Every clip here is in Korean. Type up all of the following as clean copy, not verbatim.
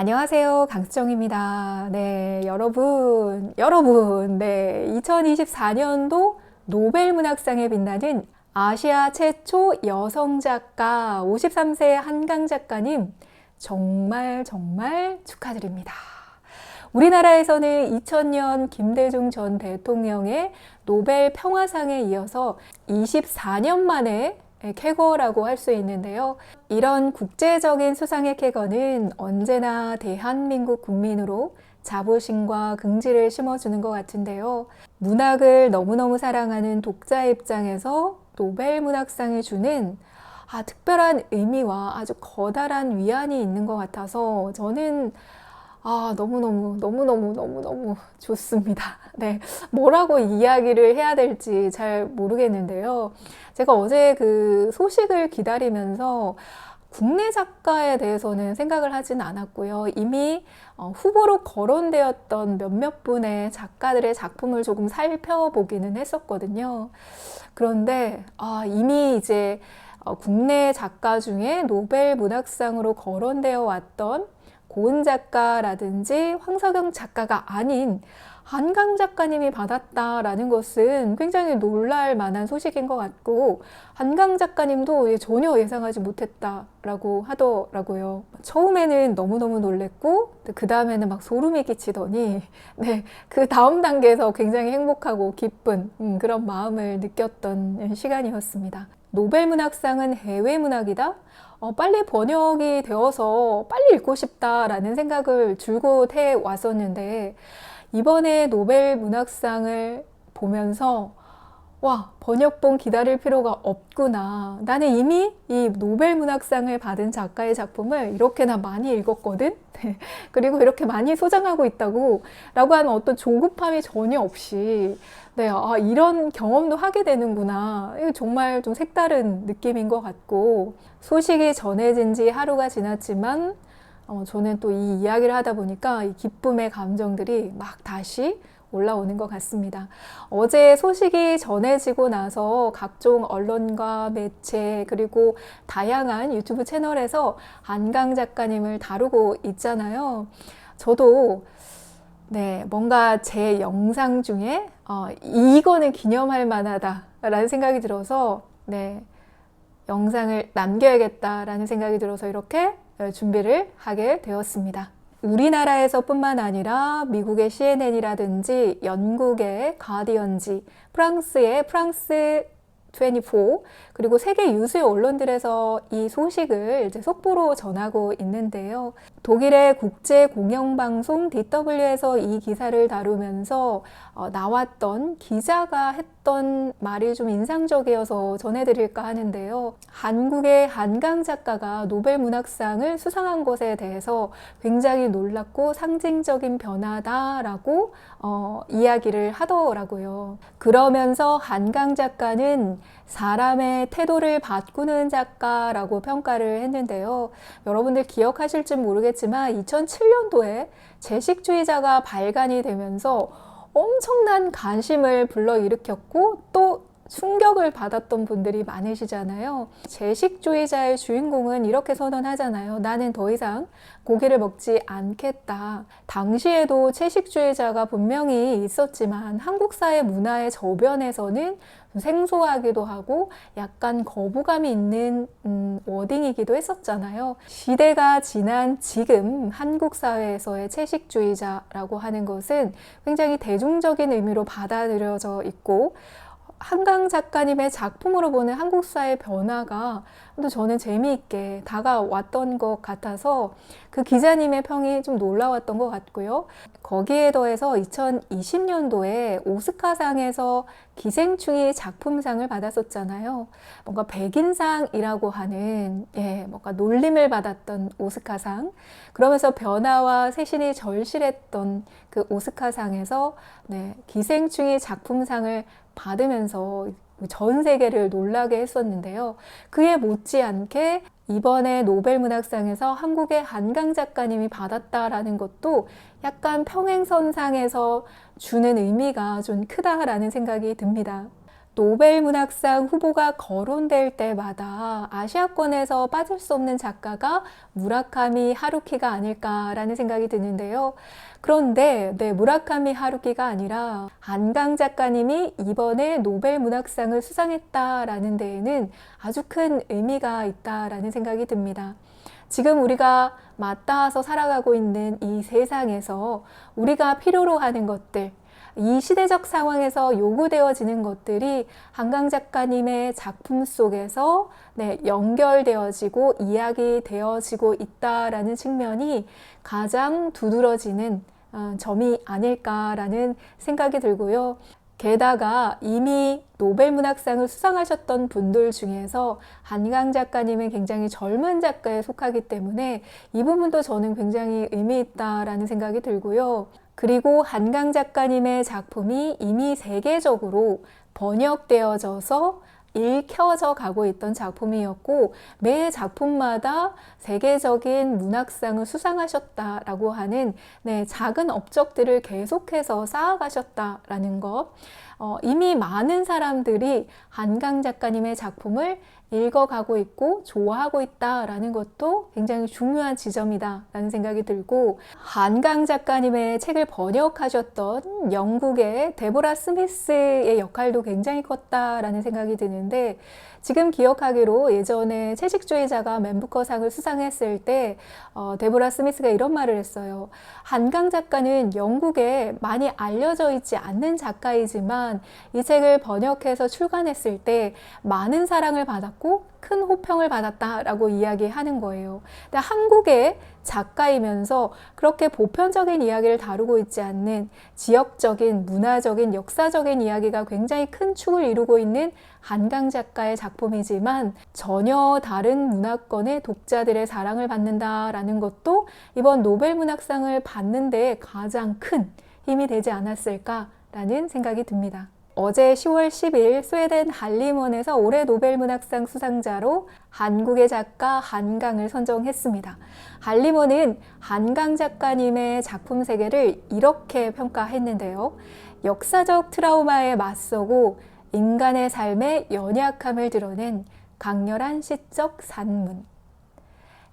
안녕하세요. 강수정입니다. 네, 여러분, 2024년도 노벨문학상에 빛나는 아시아 최초 여성 작가 53세 한강 작가님 정말 축하드립니다. 우리나라에서는 2000년 김대중 전 대통령의 노벨 평화상에 이어서 24년 만에 쾌거라고 할 수 있는데요. 이런 국제적인 수상의 쾌거는 언제나 대한민국 국민으로 자부심과 긍지를 심어주는 것 같은데요. 문학을 너무너무 사랑하는 독자 입장에서 노벨문학상이 주는 특별한 의미와 아주 커다란 위안이 있는 것 같아서 저는 너무너무 좋습니다. 네. 뭐라고 이야기를 해야 될지 잘 모르겠는데요. 제가 어제 그 소식을 기다리면서 국내 작가에 대해서는 생각을 하진 않았고요. 이미 후보로 거론되었던 몇몇 분의 작가들의 작품을 조금 살펴보기는 했었거든요. 그런데 이미 이제 국내 작가 중에 노벨 문학상으로 거론되어 왔던 고은 작가라든지 황석영 작가가 아닌 한강 작가님이 받았다라는 것은 굉장히 놀랄 만한 소식인 것 같고, 한강 작가님도 전혀 예상하지 못했다라고 하더라고요. 처음에는 너무너무 놀랬고, 그 다음에는 막 소름이 끼치더니, 네, 그 다음 단계에서 굉장히 행복하고 기쁜 그런 마음을 느꼈던 시간이었습니다. 노벨문학상은 해외 문학이다? 빨리 번역이 되어서 빨리 읽고 싶다라는 생각을 줄곧 해 왔었는데, 이번에 노벨 문학상을 보면서 번역본 기다릴 필요가 없구나. 나는 이미 이 노벨 문학상을 받은 작가의 작품을 이렇게나 많이 읽었거든. 그리고 이렇게 많이 소장하고 있다고 라고 하는 어떤 조급함이 전혀 없이 이런 경험도 하게 되는구나. 이거 정말 좀 색다른 느낌인 것 같고, 소식이 전해진 지 하루가 지났지만 저는 또 이 이야기를 하다 보니까 이 기쁨의 감정들이 막 다시 올라오는 것 같습니다. 어제 소식이 전해지고 나서 각종 언론과 매체 그리고 다양한 유튜브 채널에서 한강 작가님을 다루고 있잖아요. 저도 뭔가 제 영상 중에 이거는 기념할 만하다 라는 생각이 들어서 영상을 남겨야겠다라는 생각이 들어서 이렇게 준비를 하게 되었습니다. 우리나라에서 뿐만 아니라 미국의 CNN이라든지 영국의 가디언지, 프랑스의 프랑스 24, 그리고 세계 유수의 언론들에서 이 소식을 이제 속보로 전하고 있는데요. 독일의 국제 공영방송 DW에서 이 기사를 다루면서 나왔던 기자가 했던 말이 좀 인상적이어서 전해드릴까 하는데요. 한국의 한강 작가가 노벨 문학상을 수상한 것에 대해서 굉장히 놀랍고 상징적인 변화다라고 이야기를 하더라고요. 그러면서 한강 작가는 사람의 태도를 바꾸는 작가라고 평가를 했는데요. 여러분들 기억하실지 모르겠지만 2007년도에 채식주의자가 발간이 되면서 엄청난 관심을 불러일으켰고 또 충격을 받았던 분들이 많으시잖아요. 채식주의자의 주인공은 이렇게 선언하잖아요. 나는 더 이상 고기를 먹지 않겠다. 당시에도 채식주의자가 분명히 있었지만 한국 사회 문화의 저변에서는 생소하기도 하고 약간 거부감이 있는 워딩이기도 했었잖아요. 시대가 지난 지금 한국 사회에서의 채식주의자라고 하는 것은 굉장히 대중적인 의미로 받아들여져 있고, 한강 작가님의 작품으로 보는 한국 사회 변화가 또 저는 재미있게 다가왔던 것 같아서 그 기자님의 평이 좀 놀라웠던 것 같고요. 거기에 더해서 2020년도에 오스카상에서 기생충이 작품상을 받았었잖아요. 뭔가 백인상이라고 하는 뭔가 놀림을 받았던 오스카상. 그러면서 변화와 새신이 절실했던 그 오스카상에서 기생충이 작품상을 받으면서 전 세계를 놀라게 했었는데요. 그에 못지않게 이번에 노벨문학상에서 한국의 한강 작가님이 받았다라는 것도 약간 평행선상에서 주는 의미가 좀 크다라는 생각이 듭니다. 노벨 문학상 후보가 거론될 때마다 아시아권에서 빠질 수 없는 작가가 무라카미 하루키가 아닐까라는 생각이 드는데요. 그런데 무라카미 하루키가 아니라 한강 작가님이 이번에 노벨 문학상을 수상했다라는 데에는 아주 큰 의미가 있다라는 생각이 듭니다. 지금 우리가 맞닿아서 살아가고 있는 이 세상에서 우리가 필요로 하는 것들, 이 시대적 상황에서 요구되어지는 것들이 한강 작가님의 작품 속에서 연결되어지고 이야기되어지고 있다라는 측면이 가장 두드러지는 점이 아닐까라는 생각이 들고요. 게다가 이미 노벨 문학상을 수상하셨던 분들 중에서 한강 작가님은 굉장히 젊은 작가에 속하기 때문에 이 부분도 저는 굉장히 의미 있다라는 생각이 들고요. 그리고 한강 작가님의 작품이 이미 세계적으로 번역되어져서 읽혀져 가고 있던 작품이었고 매 작품마다 세계적인 문학상을 수상하셨다라고 하는 작은 업적들을 계속해서 쌓아가셨다라는 것, 이미 많은 사람들이 한강 작가님의 작품을 읽어가고 있고 좋아하고 있다라는 것도 굉장히 중요한 지점이다라는 생각이 들고, 한강 작가님의 책을 번역하셨던 영국의 데보라 스미스의 역할도 굉장히 컸다라는 생각이 드는데, 지금 기억하기로 예전에 채식주의자가 맨부커상을 수상했을 때 데보라 스미스가 이런 말을 했어요. 한강 작가는 영국에 많이 알려져 있지 않는 작가이지만 이 책을 번역해서 출간했을 때 많은 사랑을 받았고 큰 호평을 받았다라고 이야기하는 거예요. 근데 한국의 작가이면서 그렇게 보편적인 이야기를 다루고 있지 않는 지역적인, 문화적인, 역사적인 이야기가 굉장히 큰 축을 이루고 있는 한강 작가의 작품이지만 전혀 다른 문화권의 독자들의 사랑을 받는다라는 것도 이번 노벨 문학상을 받는 데 가장 큰 힘이 되지 않았을까라는 생각이 듭니다. 어제 10월 10일 스웨덴 한림원에서 올해 노벨 문학상 수상자로 한국의 작가 한강을 선정했습니다. 한림원은 한강 작가님의 작품 세계를 이렇게 평가했는데요. 역사적 트라우마에 맞서고 인간의 삶의 연약함을 드러낸 강렬한 시적 산문.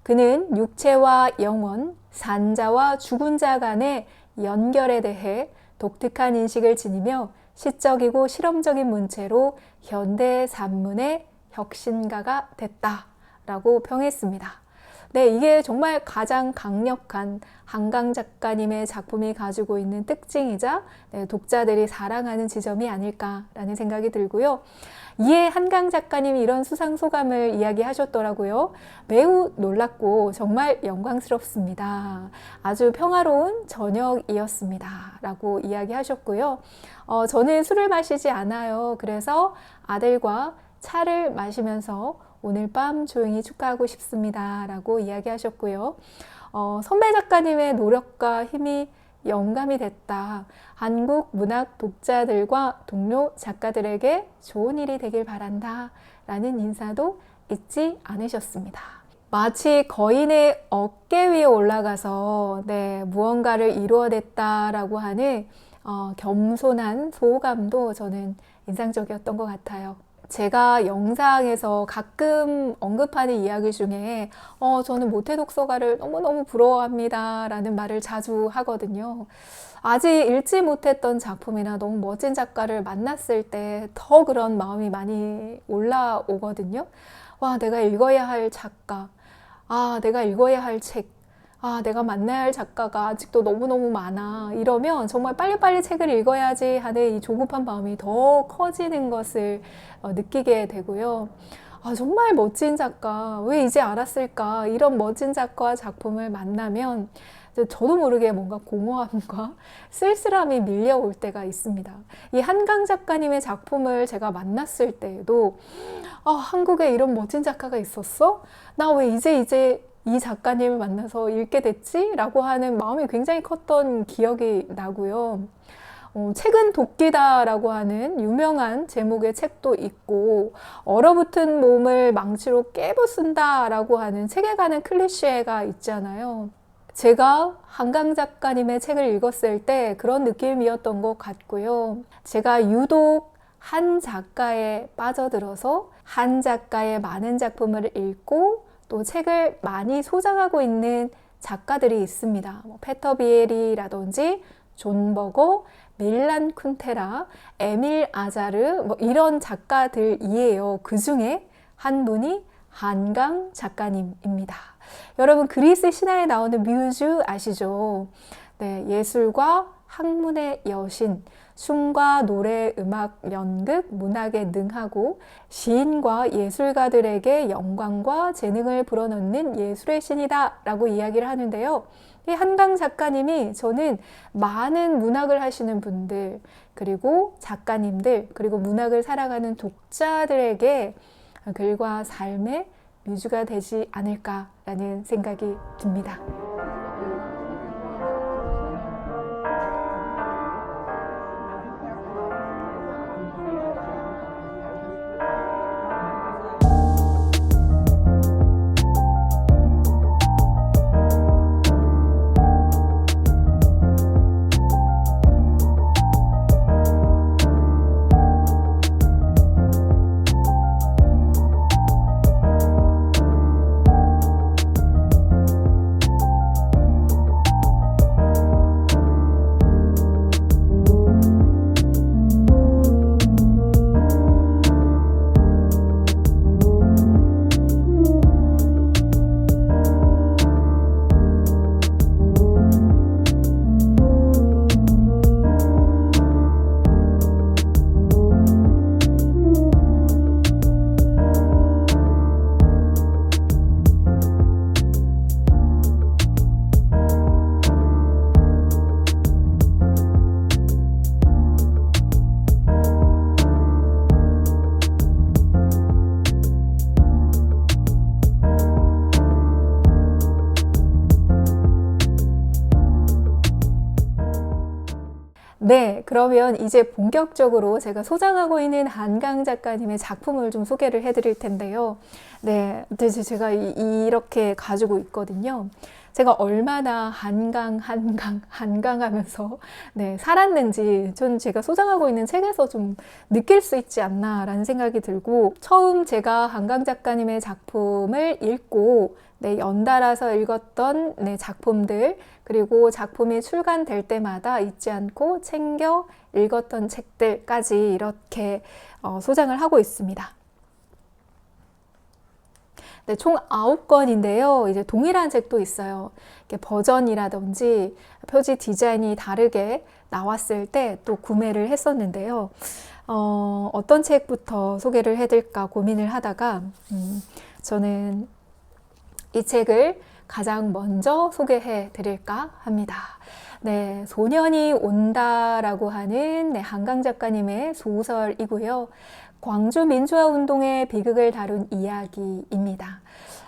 그는 육체와 영혼, 산자와 죽은 자 간의 연결에 대해 독특한 인식을 지니며 시적이고 실험적인 문체로 현대 산문의 혁신가가 됐다라고 평했습니다. 이게 정말 가장 강력한 한강 작가님의 작품이 가지고 있는 특징이자 독자들이 사랑하는 지점이 아닐까라는 생각이 들고요. 이에 한강 작가님이 이런 수상 소감을 이야기하셨더라고요. 매우 놀랍고 정말 영광스럽습니다. 아주 평화로운 저녁이었습니다. 라고 이야기하셨고요. 저는 술을 마시지 않아요. 그래서 아들과 차를 마시면서 오늘 밤 조용히 축하하고 싶습니다. 라고 이야기하셨고요. 선배 작가님의 노력과 힘이 영감이 됐다. 한국 문학 독자들과 동료 작가들에게 좋은 일이 되길 바란다. 라는 인사도 잊지 않으셨습니다. 마치 거인의 어깨 위에 올라가서 무언가를 이루어냈다라고 하는 겸손한 소감도 저는 인상적이었던 것 같아요. 제가 영상에서 가끔 언급하는 이야기 중에 저는 모태독서가를 너무너무 부러워합니다 라는 말을 자주 하거든요. 아직 읽지 못했던 작품이나 너무 멋진 작가를 만났을 때 더 그런 마음이 많이 올라오거든요. 와, 내가 읽어야 할 작가, 내가 읽어야 할 책, 내가 만나야 할 작가가 아직도 너무너무 많아. 이러면 정말 빨리빨리 책을 읽어야지 하는 이 조급한 마음이 더 커지는 것을 느끼게 되고요. 정말 멋진 작가, 왜 이제 알았을까? 이런 멋진 작가와 작품을 만나면 저도 모르게 뭔가 공허함과 쓸쓸함이 밀려올 때가 있습니다. 이 한강 작가님의 작품을 제가 만났을 때에도 한국에 이런 멋진 작가가 있었어? 나 왜 이제 이 작가님을 만나서 읽게 됐지? 라고 하는 마음이 굉장히 컸던 기억이 나고요. 책은 도끼다 라고 하는 유명한 제목의 책도 있고, 얼어붙은 몸을 망치로 깨부순다 라고 하는 책에 관한 클리셰가 있잖아요. 제가 한강 작가님의 책을 읽었을 때 그런 느낌이었던 것 같고요. 제가 유독 한 작가에 빠져들어서 한 작가의 많은 작품을 읽고 또 책을 많이 소장하고 있는 작가들이 있습니다. 페터 비에리라든지 존 버거, 밀란 쿤테라, 에밀 아자르 이런 작가들이에요. 그 중에 한 분이 한강 작가님입니다. 여러분 그리스 신화에 나오는 뮤즈 아시죠? 네, 예술과 학문의 여신, 춤과 노래, 음악, 연극, 문학에 능하고 시인과 예술가들에게 영광과 재능을 불어넣는 예술의 신이다 라고 이야기를 하는데요. 이 한강 작가님이 저는 많은 문학을 하시는 분들, 그리고 작가님들, 그리고 문학을 사랑하는 독자들에게 글과 삶의 뮤즈가 되지 않을까라는 생각이 듭니다. 네, 그러면 이제 본격적으로 제가 소장하고 있는 한강 작가님의 작품을 좀 소개를 해드릴 텐데요. 네, 제가 이렇게 가지고 있거든요. 제가 얼마나 한강 하면서 네, 살았는지 전 제가 소장하고 있는 책에서 좀 느낄 수 있지 않나라는 생각이 들고, 처음 제가 한강 작가님의 작품을 읽고 네, 연달아서 읽었던 네, 작품들, 그리고 작품이 출간될 때마다 잊지 않고 챙겨 읽었던 책들까지 이렇게 소장을 하고 있습니다. 네, 총 9권인데요. 이제 동일한 책도 있어요. 버전이라든지 표지 디자인이 다르게 나왔을 때 또 구매를 했었는데요. 어떤 책부터 소개를 해드릴까 고민을 하다가 저는 이 책을 가장 먼저 소개해 드릴까 합니다. 네, 소년이 온다라고 하는 네, 한강 작가님의 소설이고요. 광주 민주화 운동의 비극을 다룬 이야기입니다.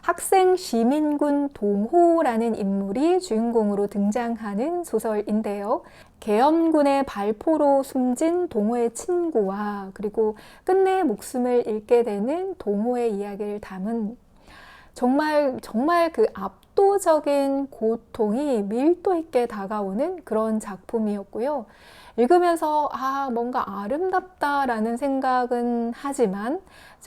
학생 시민군 동호라는 인물이 주인공으로 등장하는 소설인데요. 계엄군의 발포로 숨진 동호의 친구와 그리고 끝내 목숨을 잃게 되는 동호의 이야기를 담은 정말 그 압도적인 고통이 밀도 있게 다가오는 그런 작품이었고요. 읽으면서 뭔가 아름답다라는 생각은 하지만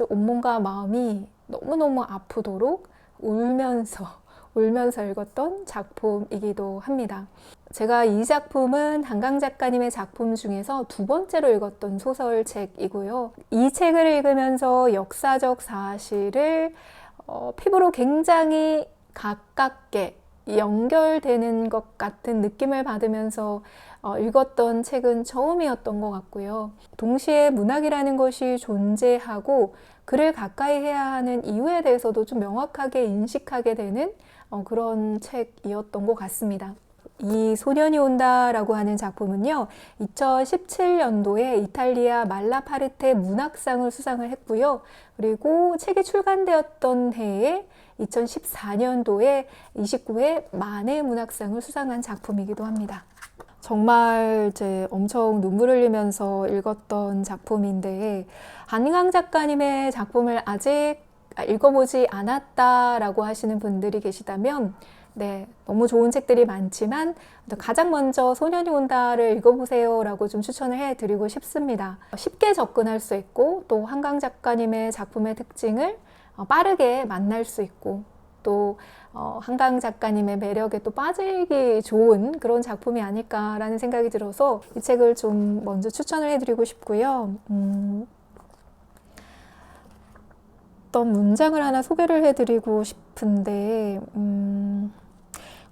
온몸과 마음이 너무너무 아프도록 울면서 읽었던 작품이기도 합니다. 제가 이 작품은 한강 작가님의 작품 중에서 두 번째로 읽었던 소설책이고요. 이 책을 읽으면서 역사적 사실을 피부로 굉장히 가깝게 연결되는 것 같은 느낌을 받으면서 읽었던 책은 처음이었던 것 같고요. 동시에 문학이라는 것이 존재하고 그를 가까이 해야 하는 이유에 대해서도 좀 명확하게 인식하게 되는 그런 책이었던 것 같습니다. 이 소년이 온다라고 하는 작품은요, 2017년도에 이탈리아 말라파르테 문학상을 수상을 했고요. 그리고 책이 출간되었던 해에 2014년도에 29회 만해 문학상을 수상한 작품이기도 합니다. 정말 엄청 눈물 흘리면서 읽었던 작품인데, 한강 작가님의 작품을 아직 읽어보지 않았다라고 하시는 분들이 계시다면 네, 너무 좋은 책들이 많지만 가장 먼저 소년이 온다를 읽어보세요 라고 좀 추천을 해드리고 싶습니다. 쉽게 접근할 수 있고 또 한강 작가님의 작품의 특징을 빠르게 만날 수 있고 또 한강 작가님의 매력에 또 빠지기 좋은 그런 작품이 아닐까라는 생각이 들어서 이 책을 좀 먼저 추천을 해드리고 싶고요. 어떤 문장을 하나 소개를 해드리고 싶은데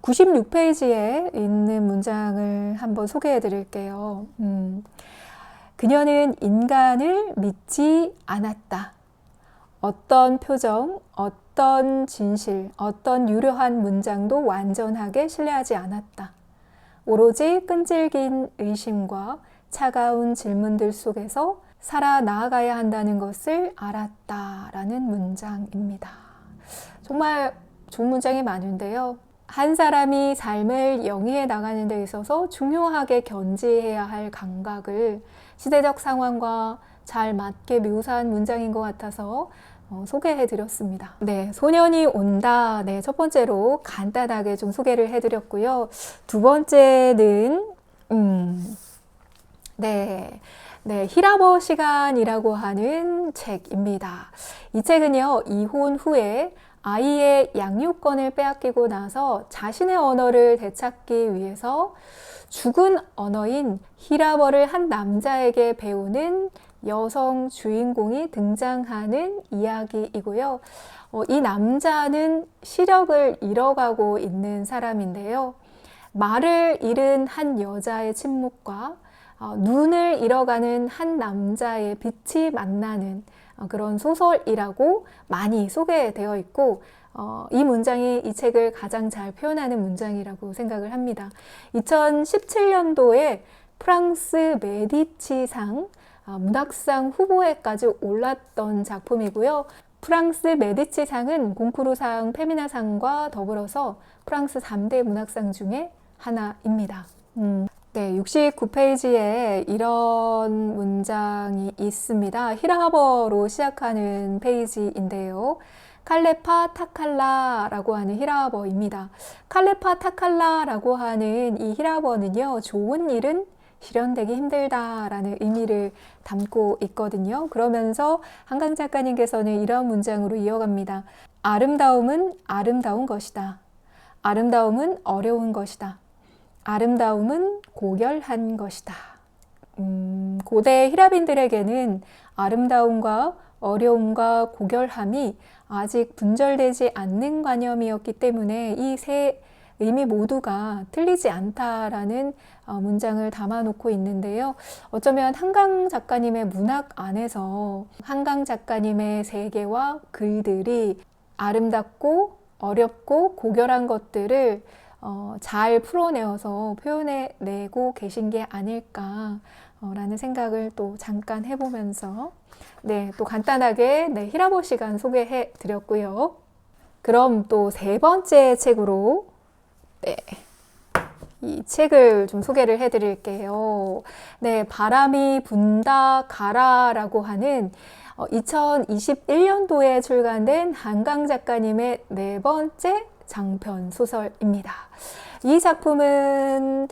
96페이지에 있는 문장을 한번 소개해 드릴게요. 그녀는 인간을 믿지 않았다. 어떤 표정, 어떤 진실, 어떤 유려한 문장도 완전하게 신뢰하지 않았다. 오로지 끈질긴 의심과 차가운 질문들 속에서 살아나가야 한다는 것을 알았다라는 문장입니다. 정말 좋은 문장이 많은데요. 한 사람이 삶을 영위해 나가는 데 있어서 중요하게 견지해야 할 감각을 시대적 상황과 잘 맞게 묘사한 문장인 것 같아서 소개해 드렸습니다. 네, 소년이 온다. 네, 첫 번째로 간단하게 좀 소개를 해 드렸고요. 두 번째는 히라버 시간이라고 하는 책입니다. 이 책은요, 이혼 후에 아이의 양육권을 빼앗기고 나서 자신의 언어를 되찾기 위해서 죽은 언어인 히라버를 한 남자에게 배우는 여성 주인공이 등장하는 이야기이고요. 이 남자는 시력을 잃어가고 있는 사람인데요. 말을 잃은 한 여자의 침묵과 눈을 잃어가는 한 남자의 빛이 만나는 그런 소설이라고 많이 소개되어 있고 이 문장이 이 책을 가장 잘 표현하는 문장이라고 생각을 합니다. 2017년도에 프랑스 메디치상 문학상 후보에까지 올랐던 작품이고요. 프랑스 메디치상은 콩쿠르상, 페미나상과 더불어서 프랑스 3대 문학상 중에 하나입니다. 네, 69페이지에 이런 문장이 있습니다. 히라버로 시작하는 페이지인데요. 칼레파 타칼라라고 하는 히라버입니다. 칼레파 타칼라라고 하는 이 히라버는요, 좋은 일은 실현되기 힘들다라는 의미를 담고 있거든요. 그러면서 한강 작가님께서는 이런 문장으로 이어갑니다. 아름다움은 아름다운 것이다. 아름다움은 어려운 것이다. 아름다움은 고결한 것이다. 고대 히라빈들에게는 아름다움과 어려움과 고결함이 아직 분절되지 않는 관념이었기 때문에 이 세 의미 모두가 틀리지 않다라는 문장을 담아놓고 있는데요. 어쩌면 한강 작가님의 문학 안에서 한강 작가님의 세계와 글들이 아름답고 어렵고 고결한 것들을 잘 풀어내어서 표현해내고 계신 게 아닐까라는 생각을 또 잠깐 해보면서 또 간단하게 히라버 시간 소개해 드렸고요. 그럼 또 세 번째 책으로 이 책을 좀 소개를 해 드릴게요. 바람이 분다 가라라고 하는 2021년도에 출간된 한강 작가님의 네 번째 장편 소설입니다. 이 작품은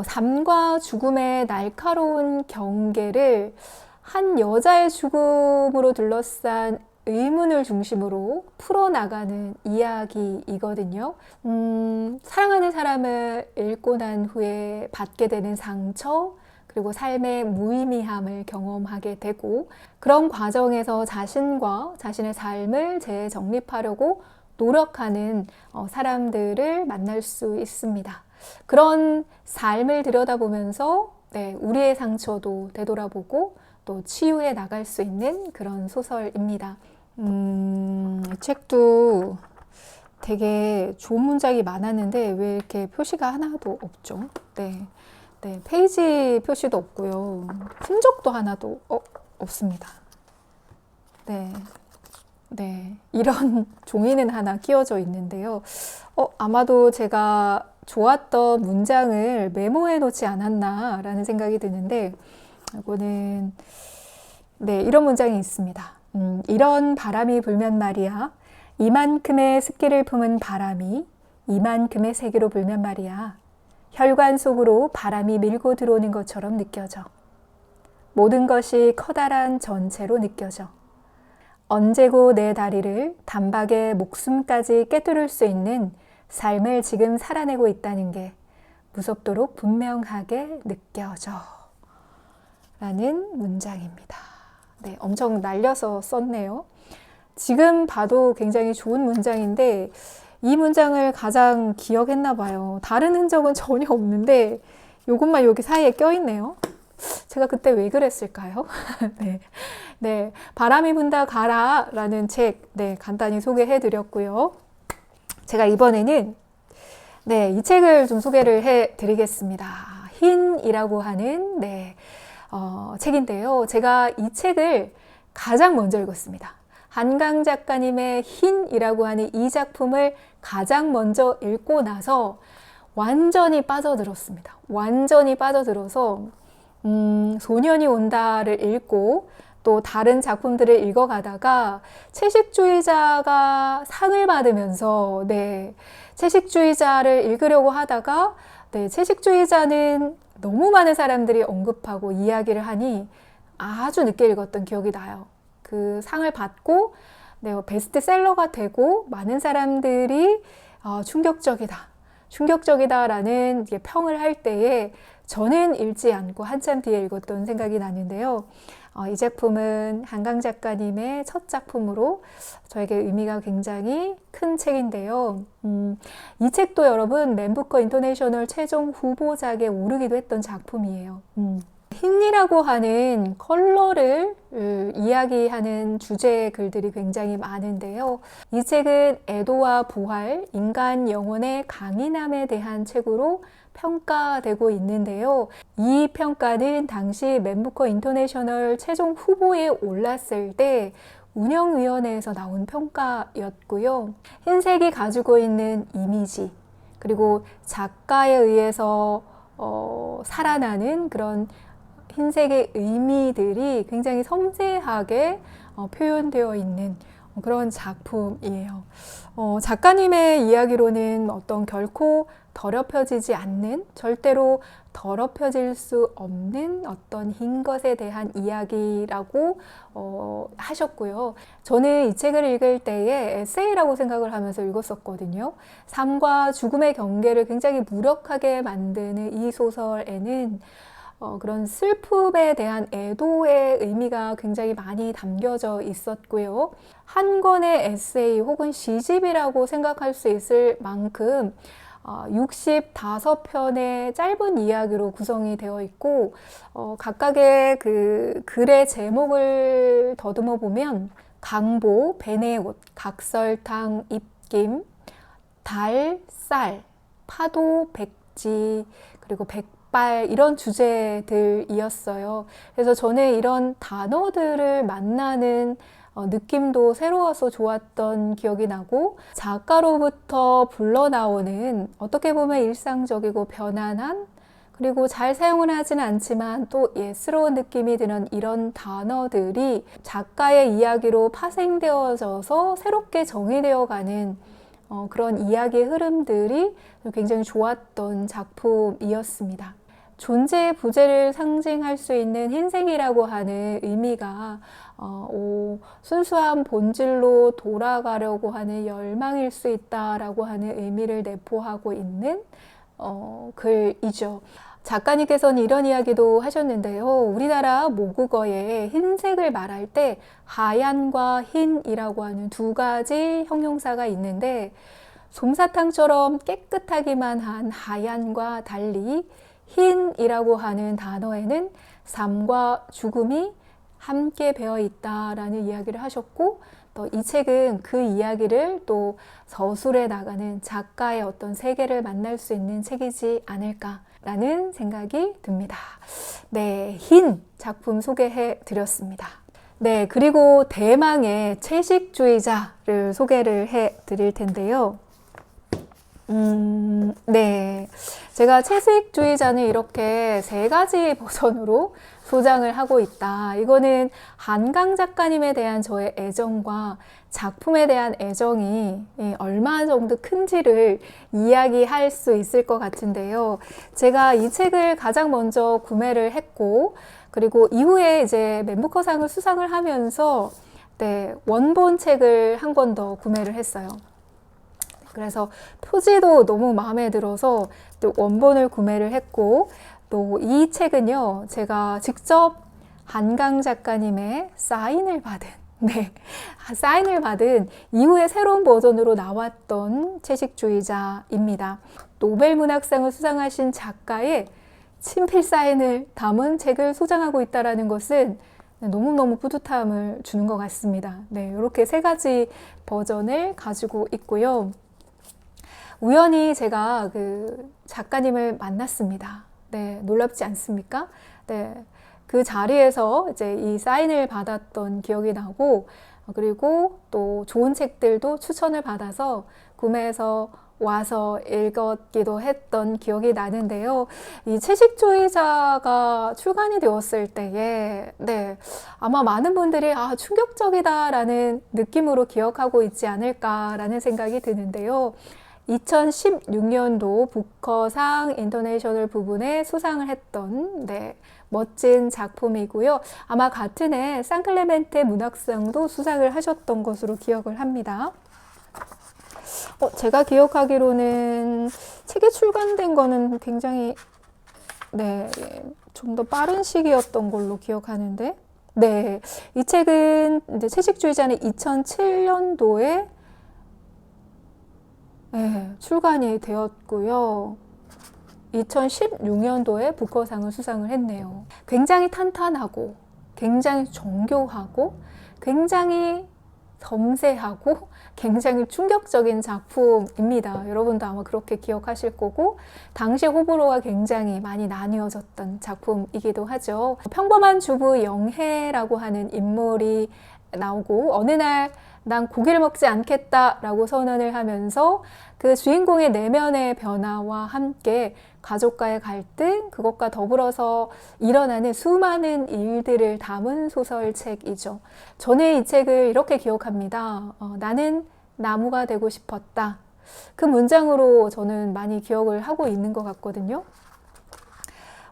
삶과 죽음의 날카로운 경계를 한 여자의 죽음으로 둘러싼 의문을 중심으로 풀어나가는 이야기이거든요. 사랑하는 사람을 잃고 난 후에 받게 되는 상처, 그리고 삶의 무의미함을 경험하게 되고 그런 과정에서 자신과 자신의 삶을 재정립하려고 노력하는 사람들을 만날 수 있습니다. 그런 삶을 들여다보면서 우리의 상처도 되돌아보고 또 치유해 나갈 수 있는 그런 소설입니다. 이 책도 되게 좋은 문장이 많았는데 왜 이렇게 표시가 하나도 없죠? 페이지 표시도 없고요. 흔적도 하나도 없습니다. 이런 종이는 하나 끼워져 있는데요. 아마도 제가 좋았던 문장을 메모해 놓지 않았나 라는 생각이 드는데 이거는 이런 문장이 있습니다. 이런 바람이 불면 말이야. 이만큼의 습기를 품은 바람이 이만큼의 세기로 불면 말이야. 혈관 속으로 바람이 밀고 들어오는 것처럼 느껴져. 모든 것이 커다란 전체로 느껴져. 언제고 내 다리를 단박에 목숨까지 꿰뚫을 수 있는 삶을 지금 살아내고 있다는 게 무섭도록 분명하게 느껴져. 라는 문장입니다. 네, 엄청 날려서 썼네요. 지금 봐도 굉장히 좋은 문장인데 이 문장을 가장 기억했나 봐요. 다른 흔적은 전혀 없는데 이것만 여기 사이에 껴있네요. 제가 그때 왜 그랬을까요? 네. 네, 바람이 분다 가라 라는 책, 네, 간단히 소개해 드렸고요. 제가 이번에는 네, 이 책을 좀 소개를 해 드리겠습니다. 흰이라고 하는 네, 책인데요. 제가 이 책을 가장 먼저 읽었습니다. 한강 작가님의 흰이라고 하는 이 작품을 가장 먼저 읽고 나서 완전히 빠져들었습니다. 완전히 빠져들어서 소년이 온다를 읽고 또 다른 작품들을 읽어가다가 채식주의자가 상을 받으면서 네, 채식주의자를 읽으려고 하다가 네, 채식주의자는 너무 많은 사람들이 언급하고 이야기를 하니 아주 늦게 읽었던 기억이 나요. 그 상을 받고 네, 베스트셀러가 되고 많은 사람들이 충격적이다라는 평을 할 때에 저는 읽지 않고 한참 뒤에 읽었던 생각이 나는데요. 이 작품은 한강 작가님의 첫 작품으로 저에게 의미가 굉장히 큰 책인데요. 이 책도 여러분 맨부커 인터내셔널 최종 후보작에 오르기도 했던 작품이에요. 흰이라고 하는 컬러를 이야기하는 주제 글들이 굉장히 많은데요. 이 책은 애도와 부활, 인간 영혼의 강인함에 대한 책으로 평가되고 있는데요. 이 평가는 당시 맨부커 인터내셔널 최종 후보에 올랐을 때 운영위원회에서 나온 평가였고요. 흰색이 가지고 있는 이미지, 그리고 작가에 의해서 살아나는 그런 흰색의 의미들이 굉장히 섬세하게 표현되어 있는 그런 작품이에요. 작가님의 이야기로는 어떤 결코 더럽혀지지 않는, 절대로 더럽혀질 수 없는 어떤 흰 것에 대한 이야기라고 하셨고요. 저는 이 책을 읽을 때에 에세이라고 생각을 하면서 읽었었거든요. 삶과 죽음의 경계를 굉장히 무력하게 만드는 이 소설에는 그런 슬픔에 대한 애도의 의미가 굉장히 많이 담겨져 있었고요. 한 권의 에세이 혹은 시집이라고 생각할 수 있을 만큼 65편의 짧은 이야기로 구성이 되어 있고 각각의 그 글의 제목을 더듬어 보면 강보, 벤의 옷, 각설탕, 입김, 달, 쌀, 파도, 백지, 그리고 백발 이런 주제들이었어요. 그래서 저는 이런 단어들을 만나는 느낌도 새로워서 좋았던 기억이 나고 작가로부터 불러나오는 어떻게 보면 일상적이고 편안한 그리고 잘 사용은 하지는 않지만 또 예스러운 느낌이 드는 이런 단어들이 작가의 이야기로 파생되어져서 새롭게 정의되어 가는 그런 이야기의 흐름들이 굉장히 좋았던 작품이었습니다. 존재의 부재를 상징할 수 있는 흰색이라고 하는 의미가 순수한 본질로 돌아가려고 하는 열망일 수 있다라고 하는 의미를 내포하고 있는 글이죠. 작가님께서는 이런 이야기도 하셨는데요. 우리나라 모국어에 흰색을 말할 때 하얀과 흰이라고 하는 두 가지 형용사가 있는데 솜사탕처럼 깨끗하기만 한 하얀과 달리 흰이라고 하는 단어에는 삶과 죽음이 함께 배어 있다라는 이야기를 하셨고 또 이 책은 그 이야기를 또 서술해 나가는 작가의 어떤 세계를 만날 수 있는 책이지 않을까라는 생각이 듭니다. 네, 흰 작품 소개해 드렸습니다. 네, 그리고 대망의 채식주의자를 소개를 해 드릴 텐데요. 네. 제가 채식주의자는 이렇게 세 가지 버전으로 소장을 하고 있다. 이거는 한강 작가님에 대한 저의 애정과 작품에 대한 애정이 얼마 정도 큰지를 이야기할 수 있을 것 같은데요. 제가 이 책을 가장 먼저 구매를 했고, 그리고 이후에 이제 맨부커상을 수상을 하면서 네, 원본 책을 한 권 더 구매를 했어요. 그래서 표지도 너무 마음에 들어서 또 원본을 구매를 했고, 또 이 책은요, 제가 직접 한강 작가님의 사인을 받은, 네, 사인을 받은 이후에 새로운 버전으로 나왔던 채식주의자입니다. 노벨 문학상을 수상하신 작가의 친필 사인을 담은 책을 소장하고 있다는 것은 너무너무 뿌듯함을 주는 것 같습니다. 네, 이렇게 세 가지 버전을 가지고 있고요. 우연히 제가 그 작가님을 만났습니다. 네, 놀랍지 않습니까? 네, 그 자리에서 이제 이 사인을 받았던 기억이 나고, 그리고 또 좋은 책들도 추천을 받아서 구매해서 와서 읽었기도 했던 기억이 나는데요. 이 채식주의자가 출간이 되었을 때에, 네, 아마 많은 분들이 충격적이다라는 느낌으로 기억하고 있지 않을까라는 생각이 드는데요. 2016년도 부커상 인터내셔널 부분에 수상을 했던 네, 멋진 작품이고요. 아마 같은 해 산클레멘테 문학상도 수상을 하셨던 것으로 기억을 합니다. 제가 기억하기로는 책이 출간된 거는 굉장히 네, 좀 더 빠른 시기였던 걸로 기억하는데 네, 이 책은 이제 채식주의자는 2007년도에 네, 출간이 되었고요. 2016년도에 부커상을 수상을 했네요. 굉장히 탄탄하고, 굉장히 정교하고, 굉장히 섬세하고, 굉장히 충격적인 작품입니다. 여러분도 아마 그렇게 기억하실 거고, 당시 호불호가 굉장히 많이 나뉘어졌던 작품이기도 하죠. 평범한 주부 영혜라고 하는 인물이 나오고, 어느 날 난 고기를 먹지 않겠다라고 선언을 하면서 그 주인공의 내면의 변화와 함께 가족과의 갈등, 그것과 더불어서 일어나는 수많은 일들을 담은 소설책이죠. 저는 이 책을 이렇게 기억합니다. 나는 나무가 되고 싶었다. 그 문장으로 저는 많이 기억을 하고 있는 것 같거든요.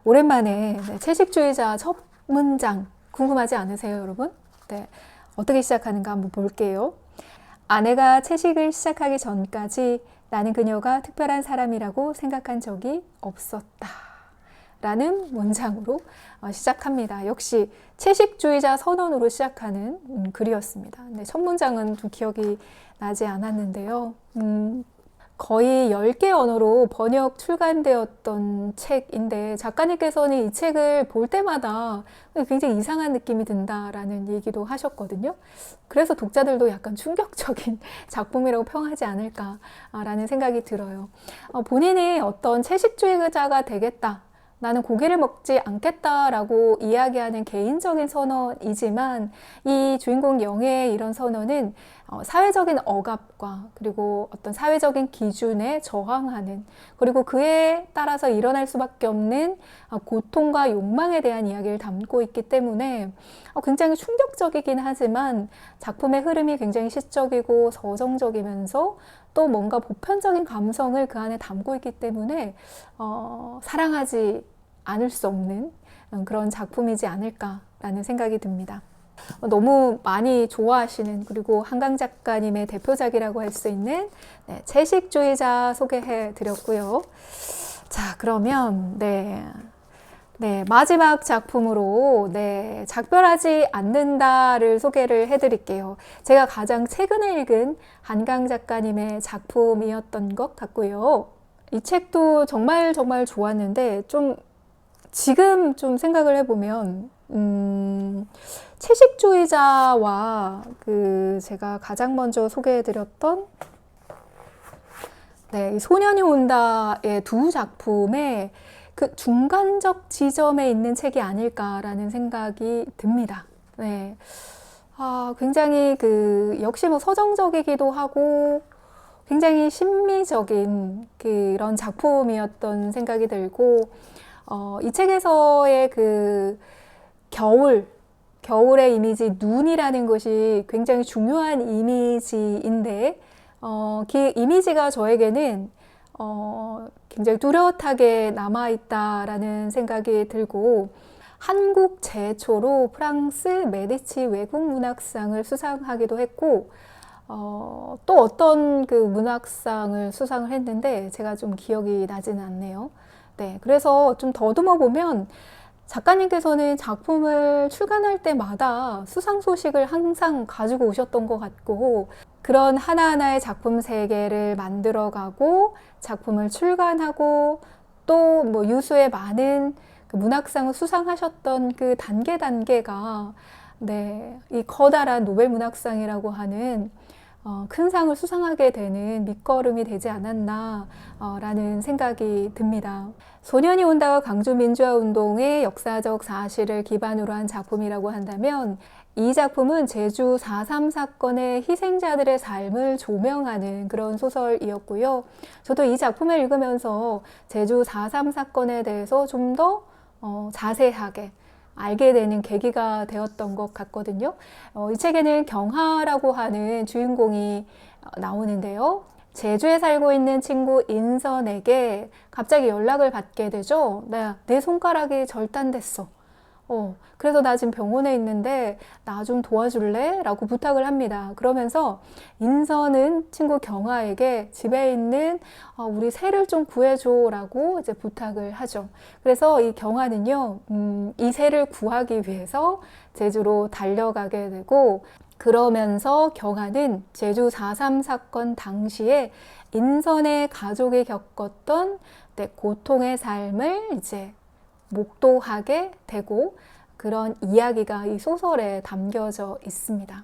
오랜만에 채식주의자 첫 문장 궁금하지 않으세요, 여러분? 네. 어떻게 시작하는가 한번 볼게요. 아내가 채식을 시작하기 전까지 나는 그녀가 특별한 사람이라고 생각한 적이 없었다. 라는 문장으로 시작합니다. 역시 채식주의자 선언으로 시작하는 글이었습니다. 네, 첫 문장은 좀 기억이 나지 않았는데요. 거의 10개 언어로 번역 출간되었던 책인데 작가님께서는 이 책을 볼 때마다 굉장히 이상한 느낌이 든다라는 얘기도 하셨거든요. 그래서 독자들도 약간 충격적인 작품이라고 평하지 않을까라는 생각이 들어요. 본인이 어떤 채식주의자가 되겠다, 나는 고기를 먹지 않겠다라고 이야기하는 개인적인 선언이지만 이 주인공 영애의 이런 선언은 사회적인 억압과 그리고 어떤 사회적인 기준에 저항하는, 그리고 그에 따라서 일어날 수밖에 없는 고통과 욕망에 대한 이야기를 담고 있기 때문에 굉장히 충격적이긴 하지만 작품의 흐름이 굉장히 시적이고 서정적이면서 또 뭔가 보편적인 감성을 그 안에 담고 있기 때문에 사랑하지 않을 수 없는 그런 작품이지 않을까라는 생각이 듭니다. 너무 많이 좋아하시는, 그리고 한강 작가님의 대표작이라고 할 수 있는 채식주의자 소개해 드렸고요. 자, 그러면 마지막 작품으로 작별하지 않는다를 소개를 해드릴게요. 제가 가장 최근에 읽은 한강 작가님의 작품이었던 것 같고요. 이 책도 정말 정말 좋았는데 지금 좀 생각을 해보면 채식주의자와 제가 가장 먼저 소개해드렸던 이 소년이 온다의 두 작품의 그 중간적 지점에 있는 책이 아닐까라는 생각이 듭니다. 굉장히 역시 서정적이기도 하고 굉장히 신미적인 그런 작품이었던 생각이 들고, 이 책에서의 그 겨울의 이미지, 눈이라는 것이 굉장히 중요한 이미지인데, 그 이미지가 저에게는 굉장히 뚜렷하게 남아있다라는 생각이 들고, 한국 최초로 프랑스 메디치 외국 문학상을 수상하기도 했고, 또 어떤 그 문학상을 수상을 했는데 제가 좀 기억이 나지는 않네요. 네, 그래서 좀 더듬어 보면 작가님께서는 작품을 출간할 때마다 수상 소식을 항상 가지고 오셨던 것 같고, 그런 하나하나의 작품 세계를 만들어가고 작품을 출간하고 또 뭐 유수의 많은 그 문학상을 수상하셨던 그 단계가 네, 이 커다란 노벨 문학상이라고 하는 큰 상을 수상하게 되는 밑거름이 되지 않았나 라는 생각이 듭니다. 소년이 온다와 광주 민주화 운동의 역사적 사실을 기반으로 한 작품이라고 한다면 이 작품은 제주 4.3 사건의 희생자들의 삶을 조명하는 그런 소설이었고요. 저도 이 작품을 읽으면서 제주 4.3 사건에 대해서 좀 더 자세하게 알게 되는 계기가 되었던 것 같거든요. 이 책에는 경하라고 하는 주인공이 나오는데요. 제주에 살고 있는 친구 인선에게 갑자기 연락을 받게 되죠. 내 손가락이 절단됐어. 그래서 나 지금 병원에 있는데 나 좀 도와줄래? 라고 부탁을 합니다. 그러면서 인선은 친구 경아에게 집에 있는 우리 새를 좀 구해줘 라고 이제 부탁을 하죠. 그래서 이 경아는요, 이 새를 구하기 위해서 제주로 달려가게 되고, 그러면서 경아는 제주 4.3 사건 당시에 인선의 가족이 겪었던 고통의 삶을 이제 목도하게 되고, 그런 이야기가 이 소설에 담겨져 있습니다.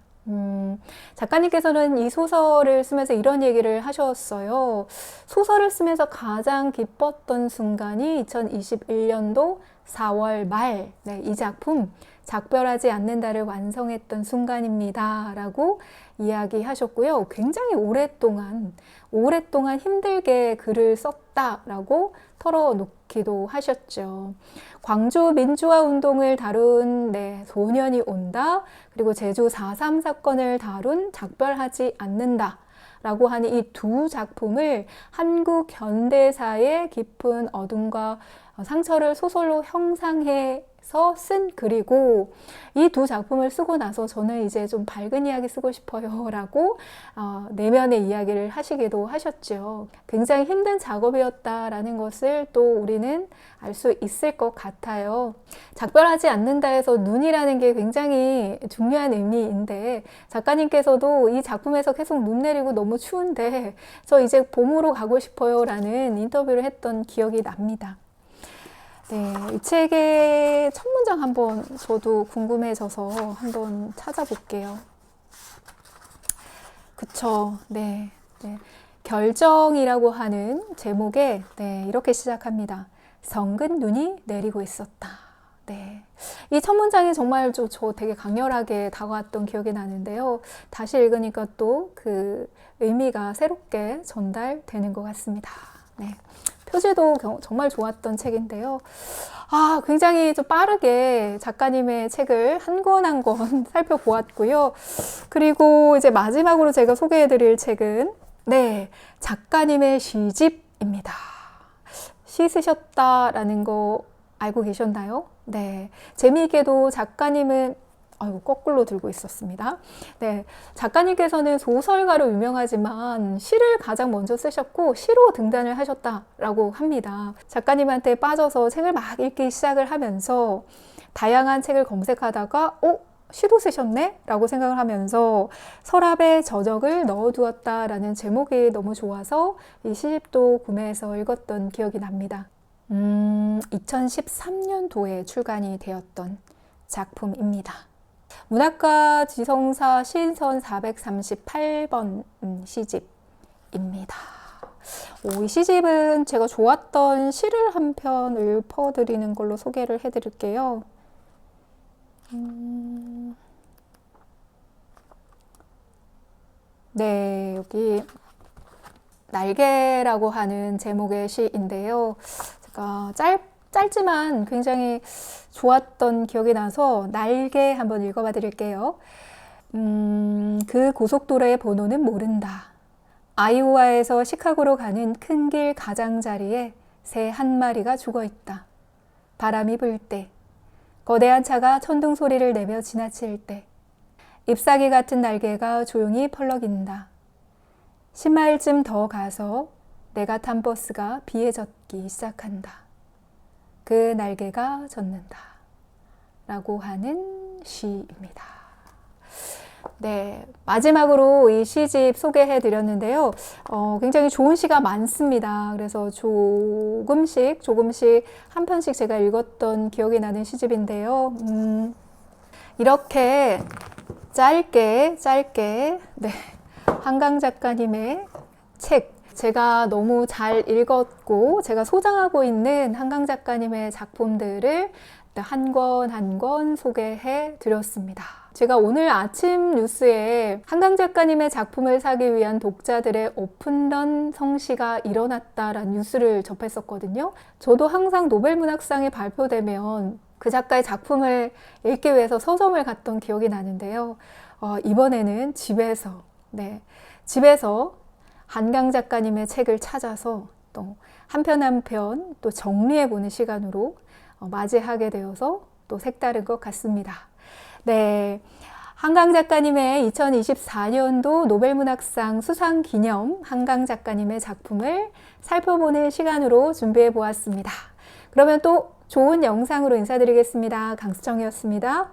작가님께서는 이 소설을 쓰면서 이런 얘기를 하셨어요. 소설을 쓰면서 가장 기뻤던 순간이 2021년도 4월 말, 네, 이 작품 작별하지 않는다를 완성했던 순간입니다 라고 이야기하셨고요. 굉장히 오랫동안 힘들게 글을 썼다라고 털어놓기도 하셨죠. 광주 민주화 운동을 다룬 소년이 온다, 그리고 제주 4.3 사건을 다룬 작별하지 않는다 라고 하는 이 두 작품을 한국 현대사의 깊은 어둠과 상처를 소설로 형상해서 쓴 글이고, 이 두 작품을 쓰고 나서 저는 이제 좀 밝은 이야기 쓰고 싶어요 라고 내면의 이야기를 하시기도 하셨죠. 굉장히 힘든 작업이었다라는 것을 또 우리는 알 수 있을 것 같아요. 작별하지 않는다 해서 눈이라는 게 굉장히 중요한 의미인데, 작가님께서도 이 작품에서 계속 눈 내리고 너무 추운데 저 이제 봄으로 가고 싶어요 라는 인터뷰를 했던 기억이 납니다. 네, 이 책의 첫 문장 한번 저도 궁금해져서 한번 찾아볼게요. 그쵸, 네. 결정이라고 하는 제목에 이렇게 시작합니다. 성근 눈이 내리고 있었다. 네. 이 첫 문장이 정말 저 되게 강렬하게 다가왔던 기억이 나는데요. 다시 읽으니까 또 그 의미가 새롭게 전달되는 것 같습니다. 네. 표지도 정말 좋았던 책인데요. 굉장히 좀 빠르게 작가님의 책을 한 권 한 권 살펴보았고요. 그리고 이제 마지막으로 제가 소개해드릴 책은 작가님의 시집입니다. 시 쓰셨다라는 거 알고 계셨나요? 네. 재미있게도 작가님은 거꾸로 들고 있었습니다. 네, 작가님께서는 소설가로 유명하지만 시를 가장 먼저 쓰셨고 시로 등단을 하셨다라고 합니다. 작가님한테 빠져서 책을 막 읽기 시작을 하면서 다양한 책을 검색하다가 시도 쓰셨네? 라고 생각을 하면서 서랍에 저적을 넣어두었다라는 제목이 너무 좋아서 이 시집도 구매해서 읽었던 기억이 납니다. 2013년도에 출간이 되었던 작품입니다. 문학가 지성사 시인선 438번 시집입니다. 이 시집은 제가 좋았던 시를 한 편 읊어드리는 걸로 소개를 해드릴게요. 네, 여기 날개라고 하는 제목의 시인데요. 제가 짧지만 굉장히 좋았던 기억이 나서 날개 한번 읽어봐 드릴게요. 그 고속도로의 번호는 모른다. 아이오와에서 시카고로 가는 큰 길 가장자리에 새 한 마리가 죽어 있다. 바람이 불 때, 거대한 차가 천둥 소리를 내며 지나칠 때, 잎사귀 같은 날개가 조용히 펄럭인다. 10마일쯤 더 가서 내가 탄 버스가 비에 젖기 시작한다. 그 날개가 젖는다. 라고 하는 시입니다. 네, 마지막으로 이 시집 소개해 드렸는데요. 굉장히 좋은 시가 많습니다. 그래서 조금씩 한 편씩 제가 읽었던 기억이 나는 시집인데요. 이렇게 짧게 네, 한강 작가님의 책, 제가 너무 잘 읽었고 제가 소장하고 있는 한강 작가님의 작품들을 한 권 소개해 드렸습니다. 제가 오늘 아침 뉴스에 한강 작가님의 작품을 사기 위한 독자들의 오픈런 성시가 일어났다라는 뉴스를 접했었거든요. 저도 항상 노벨문학상이 발표되면 그 작가의 작품을 읽기 위해서 서점을 갔던 기억이 나는데요. 이번에는 집에서 한강 작가님의 책을 찾아서 또 한 편 한 편 또 정리해보는 시간으로 맞이하게 되어서 또 색다른 것 같습니다. 네, 한강 작가님의 2024년도 노벨문학상 수상 기념 한강 작가님의 작품을 살펴보는 시간으로 준비해 보았습니다. 그러면 또 좋은 영상으로 인사드리겠습니다. 강수정이었습니다.